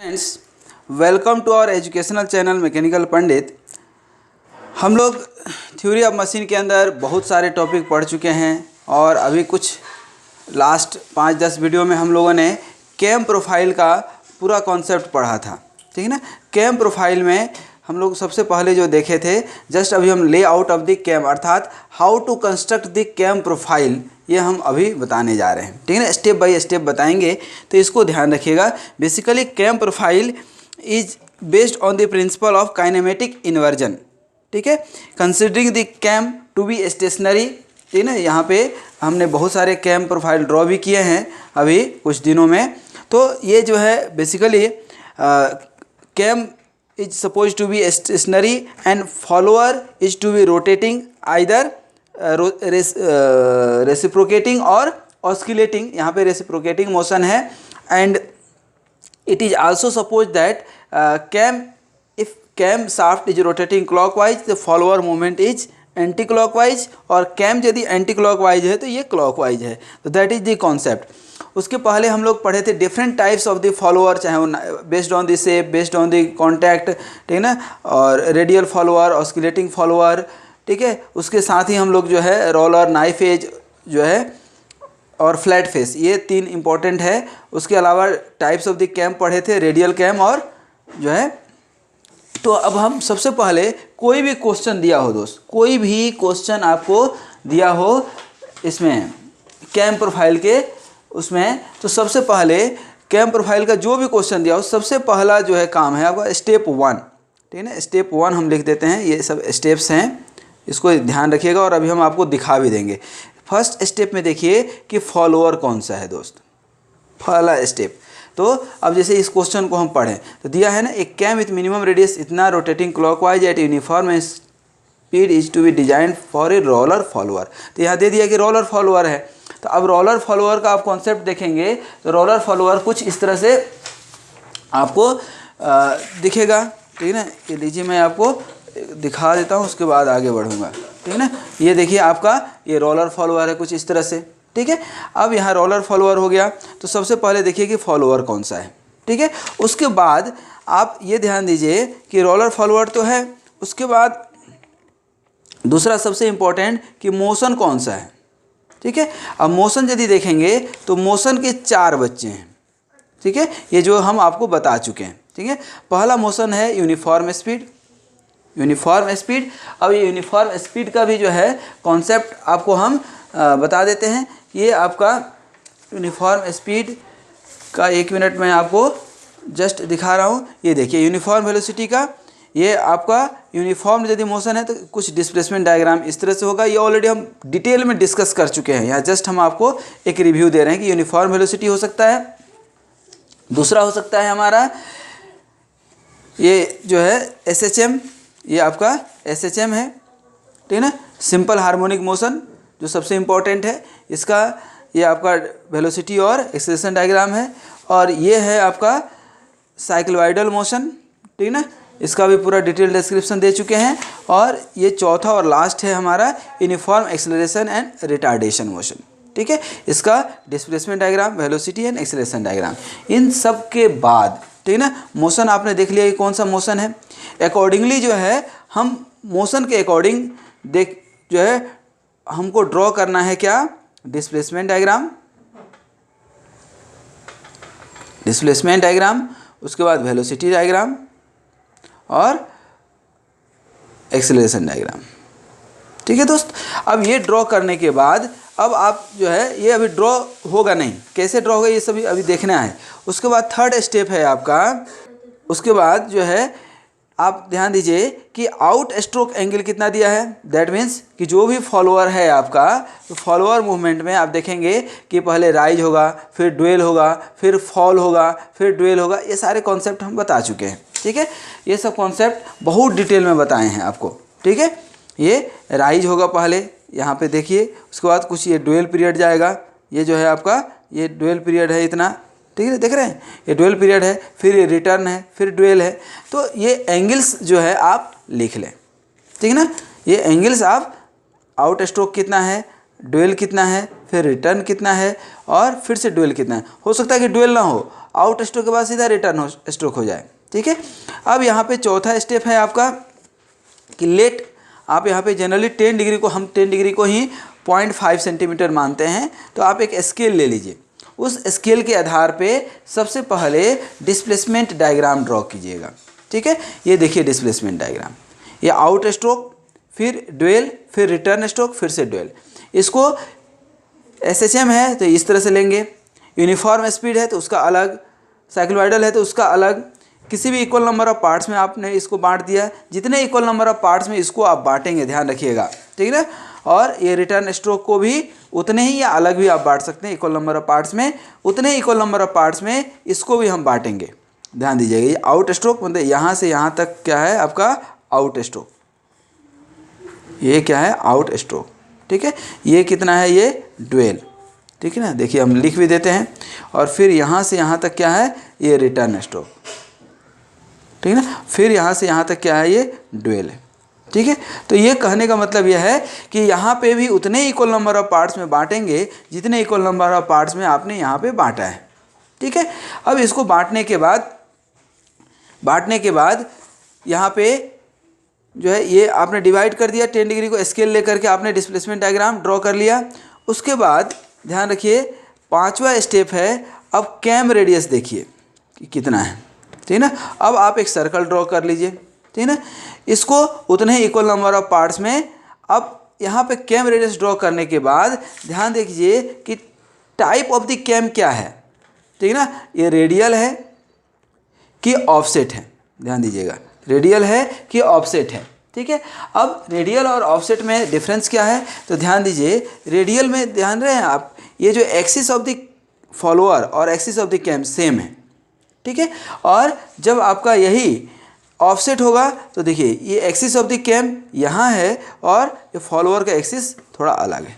Friends, welcome to our educational channel mechanical Pandit. हम लोग theory of machine के अंदर बहुत सारे टॉपिक पढ़ चुके हैं और अभी कुछ लास्ट 5-10 वीडियो में हम लोगों ने कैम प्रोफाइल का पूरा कॉन्सेप्ट पढ़ा था। ठीक है ना। कैम प्रोफाइल में हम लोग सबसे पहले जो देखे थे, जस्ट अभी हम layout of the cam अर्थात how to construct the cam profile, ये हम अभी बताने जा रहे हैं। ठीक है ना। स्टेप बाय स्टेप बताएंगे, तो इसको ध्यान रखिएगा। Basically cam profile is based on the principle of kinematic inversion. ठीक है। Considering the cam to be stationary. ठीक है ना। यहाँ पे हमने बहुत सारे कैम प्रोफाइल ड्रॉ भी किए हैं अभी कुछ दिनों में। तो ये जो है basically cam is supposed to be stationary and follower is to be rotating, either reciprocating or oscillating। यहाँ पे reciprocating motion है। and it is also supposed that if cam shaft is rotating clockwise, the follower movement is anti clockwise, और cam यदि anti clockwise है तो ये clockwise है। तो दैट इज द कॉन्सेप्ट। उसके पहले हम लोग पढ़े थे different types of the follower, चाहे वो based on the shape, based on the contact, ठीक है ना, और रेडियल फॉलोअर, ऑस्किलेटिंग फॉलोअर। ठीक है। उसके साथ ही हम लोग जो है रोलर, नाइफ एज जो है और फ्लैट फेस, ये 3 इंपॉर्टेंट है। उसके अलावा टाइप्स ऑफ द कैम पढ़े थे, रेडियल कैम और जो है। तो अब हम सबसे पहले कोई भी क्वेश्चन दिया हो दोस्त, कोई भी क्वेश्चन आपको दिया हो इसमें कैम प्रोफाइल के उसमें, तो सबसे पहले कैम प्रोफाइल का जो भी क्वेश्चन दिया हो, सबसे पहला जो है काम है आपका स्टेप 1। ठीक है ना। स्टेप 1 हम लिख देते हैं, ये सब स्टेप्स हैं, इसको ध्यान रखिएगा और अभी हम आपको दिखा भी देंगे। फर्स्ट स्टेप में देखिए कि फॉलोअर कौन सा है दोस्त, पहला स्टेप। तो अब जैसे इस क्वेश्चन को हम पढ़ें तो दिया है ना, एक कैम विथ मिनिमम रेडियस इतना rotating clockwise at uniform speed is to be design for a roller follower. तो यहाँ दे दिया कि रोलर फॉलोअर है। तो अब रोलर फॉलोअर का आप कॉन्सेप्ट देखेंगे तो रोलर फॉलोअर कुछ इस तरह से आपको दिखेगा। ठीक है ना। ये लीजिए, मैं आपको दिखा देता हूँ, उसके बाद आगे बढ़ूँगा। ठीक है ना। ये देखिए आपका ये रोलर फॉलोअर है कुछ इस तरह से। ठीक है। अब यहाँ रोलर फॉलोअर हो गया, तो सबसे पहले देखिए कि फॉलोअर कौन सा है। ठीक है। उसके बाद आप ये ध्यान दीजिए कि रोलर फॉलोअर तो है, उसके बाद दूसरा सबसे इम्पोर्टेंट कि मोशन कौन सा है। ठीक है। अब मोशन यदि देखेंगे तो मोशन के 4 बच्चे हैं। ठीक है। ये जो हम आपको बता चुके हैं। ठीक है। पहला मोशन है यूनिफॉर्म स्पीड। यूनिफॉर्म स्पीड, अब ये यूनिफॉर्म स्पीड का भी जो है कॉन्सेप्ट आपको हम बता देते हैं। ये आपका यूनिफॉर्म स्पीड का 1 मिनट में आपको जस्ट दिखा रहा हूँ। ये देखिए यूनिफॉर्म वेलोसिटी का, ये आपका यूनिफॉर्म यदि मोशन है तो कुछ डिस्प्लेसमेंट डायग्राम इस तरह से होगा। ये ऑलरेडी हम डिटेल में डिस्कस कर चुके हैं, यहाँ जस्ट हम आपको एक रिव्यू दे रहे हैं कि यूनिफॉर्म वेलोसिटी हो सकता है। दूसरा हो सकता है हमारा ये जो है SHM, ये आपका SHM है। ठीक है ना। सिंपल हार्मोनिक मोशन जो सबसे इम्पोर्टेंट है, इसका ये आपका वेलोसिटी और एक्सेलरेशन डायग्राम है। और ये है आपका साइक्लोइडल मोशन। ठीक है ना। इसका भी पूरा डिटेल डिस्क्रिप्शन दे चुके हैं। और ये चौथा और लास्ट है हमारा uniform acceleration and retardation motion. ठीक है। इसका displacement diagram, velocity and acceleration diagram. इन सब के बाद ठीक है ना, मोशन आपने देख लिया कि कौन सा मोशन है। अकॉर्डिंगली जो है हम मोशन के अकॉर्डिंग जो है हमको ड्रॉ करना है क्या, डिस्प्लेसमेंट डायग्राम, डिस्प्लेसमेंट डायग्राम, उसके बाद वेलोसिटी डायग्राम और एक्सेलरेशन डायग्राम। ठीक है दोस्त। अब ये ड्रॉ करने के बाद अब आप जो है, ये अभी ड्रॉ होगा नहीं, कैसे ड्रॉ होगा ये सभी अभी देखना है। उसके बाद थर्ड स्टेप है आपका, उसके बाद जो है आप ध्यान दीजिए कि आउट स्ट्रोक एंगल कितना दिया है। दैट मीन्स कि जो भी फॉलोअर है आपका, तो फॉलोअर मूवमेंट में आप देखेंगे कि पहले राइज होगा, फिर ड्वेल होगा, फिर फॉल होगा, फिर ड्वेल होगा। ये सारे कॉन्सेप्ट हम बता चुके हैं। ठीक है। ये सब कॉन्सेप्ट बहुत डिटेल में बताए हैं आपको। ठीक है। ये राइज होगा पहले, यहाँ पे देखिए, उसके बाद कुछ ये ड्वेल पीरियड जाएगा। ये जो है आपका ये ड्वेल पीरियड है इतना। ठीक है। देख रहे हैं, ये ड्वेल पीरियड है, फिर ये रिटर्न है, फिर ड्वेल है। तो ये एंगल्स जो है आप लिख लें। ठीक है ना। ये एंगल्स आप आउट स्ट्रोक कितना है, ड्वेल कितना है, फिर रिटर्न कितना है और फिर से ड्वेल कितना है। हो सकता है कि ड्वेल ना हो, आउट स्ट्रोक के बाद सीधा रिटर्न स्ट्रोक हो जाए। ठीक है, अब यहाँ पे चौथा स्टेप है आपका कि लेट, आप यहाँ पे जनरली 10 डिग्री को, हम 10 डिग्री को ही 0.5 सेंटीमीटर मानते हैं, तो आप एक स्केल ले लीजिए। उस स्केल के आधार पे सबसे पहले डिस्प्लेसमेंट डायग्राम ड्रॉ कीजिएगा। ठीक है, ये देखिए डिस्प्लेसमेंट डायग्राम, ये आउट स्ट्रोक, फिर ड्वेल, फिर रिटर्न स्ट्रोक, फिर से ड्वेल। इसको SHM है तो इस तरह से लेंगे, यूनिफॉर्म स्पीड है तो उसका अलग, साइक्लोइडल है तो उसका अलग, किसी भी इक्वल नंबर ऑफ पार्ट्स में आपने इसको बांट दिया, जितने इक्वल नंबर ऑफ पार्ट्स में इसको आप बांटेंगे, ध्यान रखिएगा। ठीक है ना, और ये रिटर्न स्ट्रोक को भी उतने ही या अलग भी आप बांट सकते हैं, इक्वल नंबर ऑफ पार्ट्स में, उतने इक्वल नंबर ऑफ पार्ट्स में इसको भी हम बांटेंगे। ध्यान दीजिएगा, ये आउट स्ट्रोक मतलब यहाँ से यहाँ तक क्या है आपका आउट स्ट्रोक, ये क्या है आउट स्ट्रोक। ठीक है, ये कितना है, ये ड्वेल। ठीक है ना, देखिए हम लिख भी देते हैं, और फिर यहाँ से यहाँ तक क्या है, ये रिटर्न स्ट्रोक। ठीक है ना, फिर यहाँ से यहाँ तक क्या है, ये ड्वेल है। ठीक है, तो ये कहने का मतलब यह है कि यहाँ पे भी उतने इक्वल नंबर ऑफ पार्ट्स में बांटेंगे जितने इक्वल नंबर ऑफ पार्ट्स में आपने यहाँ पे बांटा है। ठीक है, अब इसको बांटने के बाद यहाँ पे जो है ये आपने डिवाइड कर दिया, 10 डिग्री को स्केल लेकर के आपने डिस्प्लेसमेंट डायग्राम ड्रॉ कर लिया। उसके बाद ध्यान रखिए, पांचवा स्टेप है, अब कैम रेडियस देखिए कि कितना है। ठीक है ना, अब आप एक सर्कल ड्रॉ कर लीजिए। ठीक है ना, इसको उतने ही इक्वल नंबर ऑफ पार्ट्स में, अब यहाँ पे कैम रेडियस ड्रॉ करने के बाद ध्यान दीजिए कि टाइप ऑफ द कैम क्या है। ठीक है ना, ये रेडियल है कि ऑफसेट है, ध्यान दीजिएगा, रेडियल है कि ऑफसेट है। ठीक है, अब रेडियल और ऑफसेट में डिफरेंस क्या है, तो ध्यान दीजिए, रेडियल में ध्यान रहे हैं आप, ये जो एक्सिस ऑफ द फॉलोअर और axis of the cam same है। ठीक है, और जब आपका यही ऑफसेट होगा तो देखिए ये एक्सिस ऑफ द कैम यहाँ है और ये फॉलोअर का एक्सिस थोड़ा अलग है,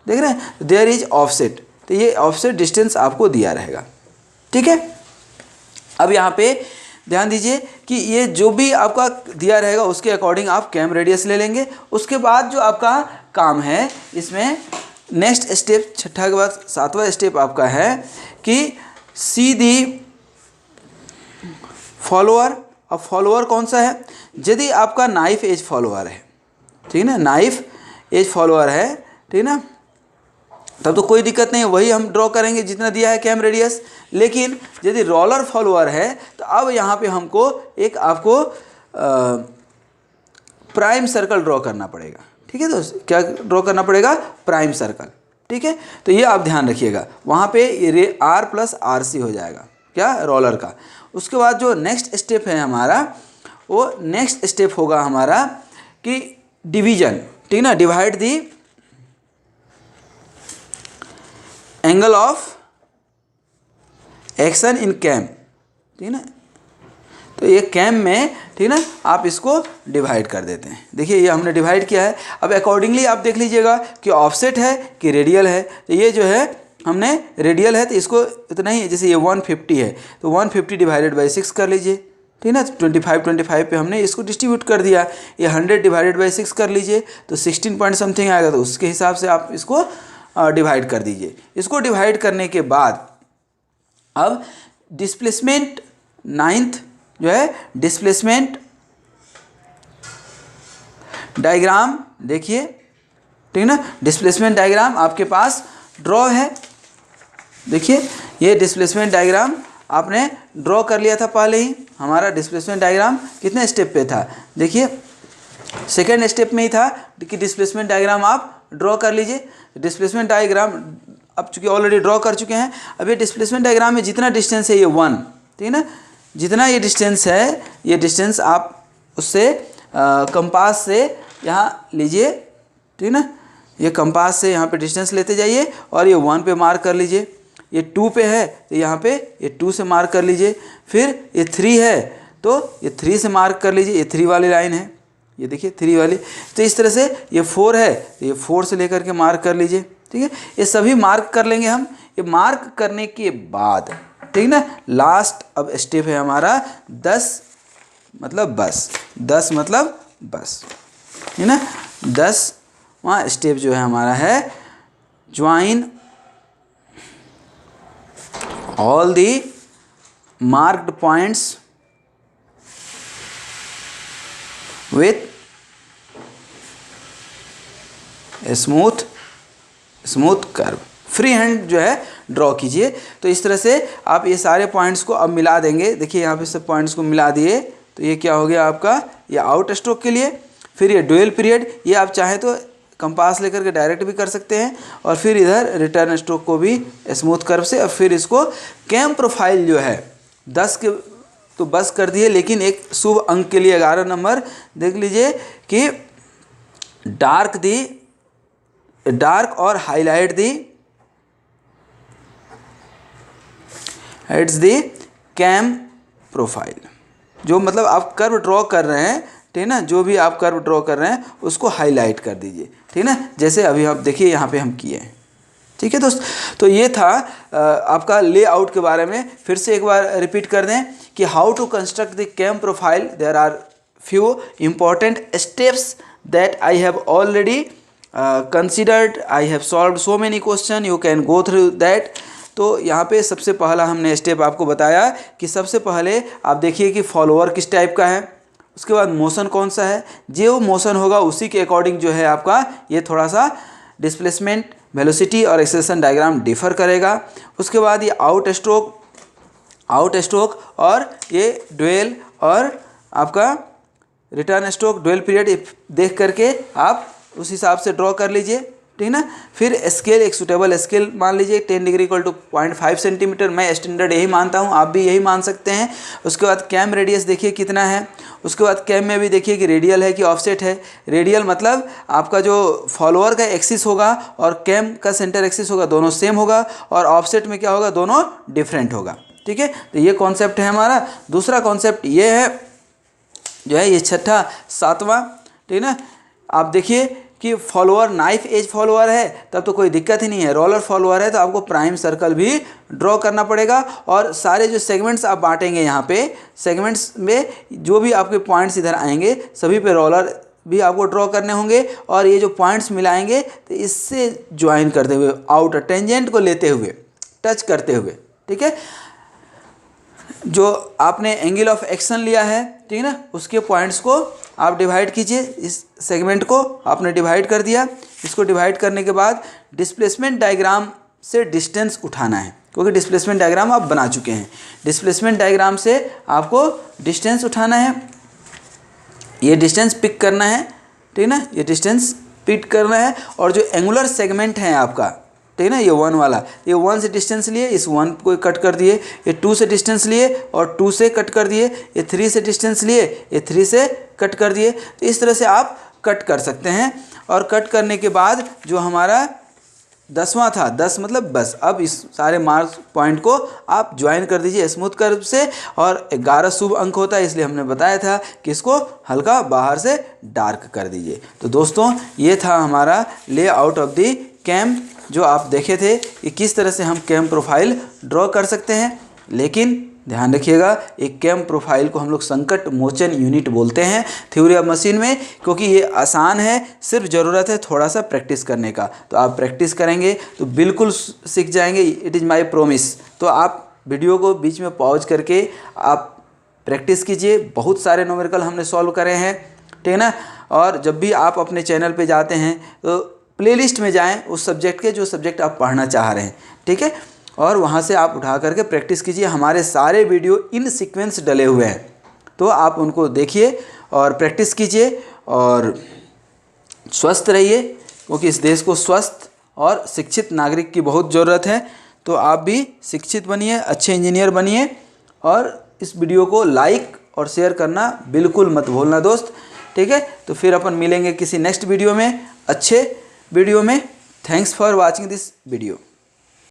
देख रहे हैं, देयर इज ऑफसेट, तो ये ऑफसेट डिस्टेंस आपको दिया रहेगा। ठीक है, अब यहाँ पे ध्यान दीजिए कि ये जो भी आपका दिया रहेगा उसके अकॉर्डिंग आप कैम रेडियस ले लेंगे। उसके बाद जो आपका काम है इसमें नेक्स्ट स्टेप, छठा के बाद सातवां स्टेप आपका है कि सी दी फॉलोअर। अब फॉलोअर कौन सा है, यदि आपका नाइफ एज फॉलोअर है, ठीक है ना, नाइफ एज फॉलोअर है, ठीक है ना, तब तो कोई दिक्कत नहीं है, वही हम ड्रॉ करेंगे जितना दिया है कैम रेडियस। लेकिन यदि रोलर फॉलोअर है तो अब यहाँ पे हमको एक आपको प्राइम सर्कल ड्रॉ करना पड़ेगा। ठीक है, तो क्या ड्रॉ करना पड़ेगा, प्राइम सर्कल। ठीक है, तो ये आप ध्यान रखिएगा, वहाँ पे ये R + RC हो जाएगा क्या, रोलर का। उसके बाद जो नेक्स्ट स्टेप है हमारा, वो नेक्स्ट स्टेप होगा हमारा कि डिवीजन। ठीक है ना, divide the angle of action in cam. ठीक है ना, तो ये कैम में, ठीक है ना, आप इसको डिवाइड कर देते हैं। देखिए ये हमने डिवाइड किया है। अब अकॉर्डिंगली आप देख लीजिएगा कि ऑफसेट है कि रेडियल है। तो ये जो है हमने रेडियल है तो इसको इतना ही, जैसे ये 150 है तो 150 डिवाइडेड बाई 6 कर लीजिए। ठीक है ना, 25 पे हमने इसको डिस्ट्रीब्यूट कर दिया। ये 100 डिवाइडेड बाई 6 कर लीजिए तो 16 पॉइंट समथिंग आएगा, तो उसके हिसाब से आप इसको डिवाइड कर दीजिए। इसको डिवाइड करने के बाद अब डिस्प्लेसमेंट नाइन्थ जो है डिस्प्लेसमेंट डायग्राम देखिए। ठीक है ना, डिस्प्लेसमेंट डायग्राम आपके पास ड्रॉ है। देखिए ये डिस्प्लेसमेंट डायग्राम आपने ड्रॉ कर लिया था पहले ही। हमारा डिस्प्लेसमेंट डायग्राम कितने स्टेप पे था, देखिए सेकेंड स्टेप में ही था कि डिस्प्लेसमेंट डायग्राम आप ड्रॉ कर लीजिए। डिस्प्लेसमेंट डायग्राम अब चूँकि ऑलरेडी ड्रॉ कर चुके हैं, अब ये डिस्प्लेसमेंट डायग्राम में जितना डिस्टेंस है ये 1, ठीक है ना, जितना ये डिस्टेंस है, ये डिस्टेंस आप उससे कंपास से यहाँ लीजिए। ठीक है ना, ये कंपास से यहाँ पे डिस्टेंस लेते जाइए और ये 1 पे मार्क कर लीजिए। ये 2 पे है तो यहाँ पे ये 2 से मार्क कर लीजिए। फिर ये 3 है तो ये 3 से मार्क कर लीजिए, ये 3 वाली लाइन है, ये देखिए 3 वाली। तो इस तरह से ये 4 है तो ये 4 से लेकर के मार्क कर लीजिए। ठीक है, ये सभी मार्क कर लेंगे हम। ये मार्क करने के बाद, ठीक है ना, लास्ट अब स्टेप है हमारा 10 मतलब बस, 10 मतलब बस, है ना। 10वां स्टेप जो है हमारा है join all the marked points with a smooth curve. Free hand जो है ड्रॉ कीजिए। तो इस तरह से आप ये सारे पॉइंट्स को अब मिला देंगे। देखिए यहाँ पे सब पॉइंट्स को मिला दिए तो ये क्या हो गया आपका, ये आउट स्ट्रोक के लिए। फिर ये ड्यूअल पीरियड, ये आप चाहें तो कंपास लेकर के डायरेक्ट भी कर सकते हैं। और फिर इधर रिटर्न स्ट्रोक को भी स्मूथ कर्व से। और फिर इसको कैम प्रोफाइल जो है 10 के तो बस कर दिए, लेकिन एक शुभ अंक के लिए 11 नंबर देख लीजिए कि डार्क और हाईलाइट दी कैम प्रोफाइल। जो मतलब आप कर्व ड्रॉ कर रहे हैं, ठीक है ना, जो भी आप कर्व ड्रॉ कर रहे हैं उसको हाईलाइट कर दीजिए, ठीक है ना, जैसे अभी आप देखिए यहाँ पे हम किए हैं। ठीक है दोस्त, तो ये था आपका लेआउट के बारे में। फिर से एक बार रिपीट कर दें कि how to construct the cam profile. There are few important steps that I have already considered. I have solved so many question, you can go through that. तो यहाँ पे सबसे पहला हमने स्टेप आपको बताया कि सबसे पहले आप देखिए कि फॉलोअर किस टाइप का है, उसके बाद मोशन कौन सा है, जो मोशन होगा उसी के अकॉर्डिंग जो है आपका ये थोड़ा सा डिस्प्लेसमेंट, वेलोसिटी और एक्सेलरेशन डायग्राम डिफर करेगा। उसके बाद ये आउट स्ट्रोक और ये ड्यूअल और आपका रिटर्न स्ट्रोक, ड्यूअल पीरियड देख करके आप उस हिसाब से ड्रॉ कर लीजिए, ठीक ना। फिर स्केल, एक सूटेबल स्केल मान लीजिए 10 डिग्री इक्वल टू 0.5 सेंटीमीटर। मैं स्टैंडर्ड यही मानता हूँ, आप भी यही मान सकते हैं। उसके बाद कैम रेडियस देखिए कितना है। उसके बाद कैम में भी देखिए कि रेडियल है कि ऑफसेट है। रेडियल मतलब आपका जो फॉलोअर का एक्सिस होगा और कैम का सेंटर एक्सिस होगा दोनों सेम होगा, और ऑफसेट में क्या होगा, दोनों डिफरेंट होगा। ठीक है, तो ये कॉन्सेप्ट है हमारा। दूसरा कॉन्सेप्ट ये है जो है ये छठा सातवां, ठीक है ना। आप देखिए कि फॉलोअर नाइफ एज फॉलोअर है तब तो कोई दिक्कत ही नहीं है। रोलर फॉलोअर है तो आपको प्राइम सर्कल भी ड्रॉ करना पड़ेगा। और सारे जो सेगमेंट्स आप बांटेंगे यहाँ पे, सेगमेंट्स में जो भी आपके पॉइंट्स इधर आएंगे सभी पे रोलर भी आपको ड्रॉ करने होंगे। और ये जो पॉइंट्स मिलाएंगे तो इससे ज्वाइन करते हुए, आउटर टेंजेंट को लेते हुए, टच करते हुए, ठीक है, जो आपने एंगल ऑफ एक्शन लिया है, ठीक है ना, उसके पॉइंट्स को आप डिवाइड कीजिए। इस सेगमेंट को आपने डिवाइड कर दिया। इसको डिवाइड करने के बाद डिस्प्लेसमेंट डायग्राम से डिस्टेंस उठाना है, क्योंकि डिस्प्लेसमेंट डायग्राम आप बना चुके हैं। डिस्प्लेसमेंट डायग्राम से आपको डिस्टेंस उठाना है, ये डिस्टेंस पिक करना है, ठीक है ना, ये डिस्टेंस पिक करना है। और जो एंगुलर सेगमेंट है आपका, ठीक है ना, ये 1 वाला, ये 1 से डिस्टेंस लिए, इस 1 को कट कर दिए। ये 2 से डिस्टेंस लिए और 2 से कट कर दिए। ये 3 से डिस्टेंस लिए, ये 3 से कट कर दिए। तो इस तरह से आप कट कर सकते हैं। और कट करने के बाद जो हमारा 10वां था, 10 मतलब बस, अब इस सारे मार्क्स पॉइंट को आप ज्वाइन कर दीजिए स्मूथ कर्व से। और 11 शुभ अंक होता है, इसलिए हमने बताया था कि इसको हल्का बाहर से डार्क कर दीजिए। तो दोस्तों ये था हमारा ले आउट ऑफ द कैम, जो आप देखे थे कि किस तरह से हम कैम प्रोफाइल ड्रॉ कर सकते हैं। लेकिन ध्यान रखिएगा, एक कैम प्रोफाइल को हम लोग संकट मोचन यूनिट बोलते हैं थ्योरी ऑफ मशीन में, क्योंकि ये आसान है, सिर्फ ज़रूरत है थोड़ा सा प्रैक्टिस करने का। तो आप प्रैक्टिस करेंगे तो बिल्कुल सीख जाएंगे, इट इज़ माय प्रॉमिस। तो आप वीडियो को बीच में पॉज करके आप प्रैक्टिस कीजिए। बहुत सारे न्यूमेरिकल हमने सॉल्व करे हैं, ठीक है ना। और जब भी आप अपने चैनल पर जाते हैं तो प्लेलिस्ट में जाएं उस सब्जेक्ट के जो सब्जेक्ट आप पढ़ना चाह रहे हैं, ठीक है, और वहाँ से आप उठा करके प्रैक्टिस कीजिए। हमारे सारे वीडियो इन सीक्वेंस डले हुए हैं, तो आप उनको देखिए और प्रैक्टिस कीजिए और स्वस्थ रहिए, क्योंकि इस देश को स्वस्थ और शिक्षित नागरिक की बहुत ज़रूरत है। तो आप भी शिक्षित बनिए, अच्छे इंजीनियर बनिए, और इस वीडियो को लाइक और शेयर करना बिल्कुल मत भूलना दोस्त, ठीक है। तो फिर अपन मिलेंगे किसी नेक्स्ट वीडियो में, अच्छे वीडियो में। Thanks for watching this video.